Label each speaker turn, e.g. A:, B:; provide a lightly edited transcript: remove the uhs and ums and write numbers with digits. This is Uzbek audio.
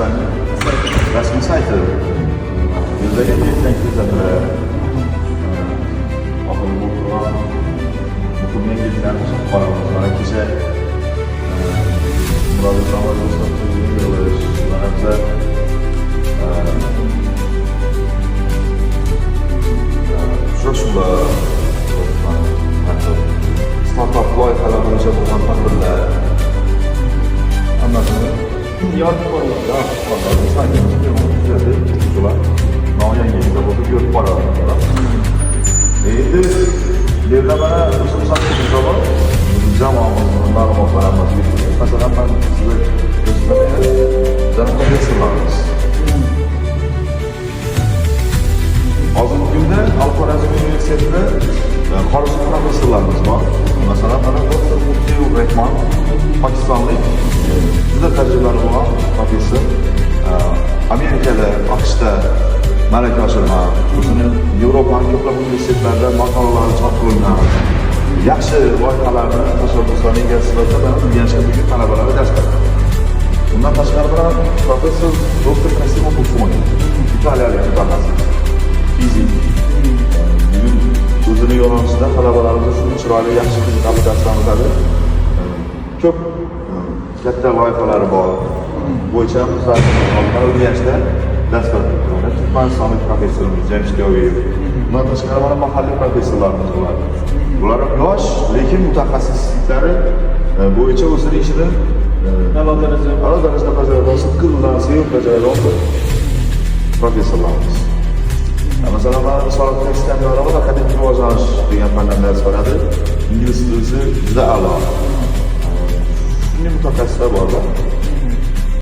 A: O'zbekistonning rasmiy sayti. Yuzaga yetgan kuzatuvlar. Oxirgi bu program muhim yangilishlar qolamiz. Mana kecha Murod Isomovning yig'ilish manimcha uchrashuvlar, startap loyihalar bo'yicha bo'lgan tadbirlar hammasini yoritib qo'yilgan. Yangilikda bo'lib ko'rib boraveradilar. Endi yerda mana xususan javob jamoamizni ma'lumotlarimiz berdi. Masalan, men sizga ko'rsataman. Janob hozirgi kunda Xalqaro universitetida xorijiy professorlarimiz bor. Masalan, mana Dr. Muftiy Rahmon, pokistonlik juda tajribali bo'lgan professor. Amerikada, AQShda malaka oshirgan, o'zini Yevropaning ko'plab universitetlarida maqolalar chop qilingan, yaxshi loyihalarni tashabbuslarning egasi sifatida Urganchda talabalarga dars beradi. Bundan tashqari bilan professor Dr. Massimo Buffoni, italiyalik mutaxassis, fizik. O'zini yo'nalishida talabalarimiz uchun chiroyli, yaxshi qiziqarli darslar o'tadi. Ko'p katta loyihalari bor. Bo'yicha Xalqaro Urganchda dars beradi. Turkmanistonlik professorimiz James Gaviyev. Bundan tashqari mana mahalliy professorlarimiz bor. Ular yosh, lekin mutaxassisliklari bo'yicha o'zini ishini a'lo darajada bajaradi, sidqi bilan sevib bajaradi professorlarimiz. Masalan, mana Sog'liqni sistemlari va akademik rivojlanish degan fandan dars beradi. Ingliz tili juda a'lo. Shunday mutaxassislar bor.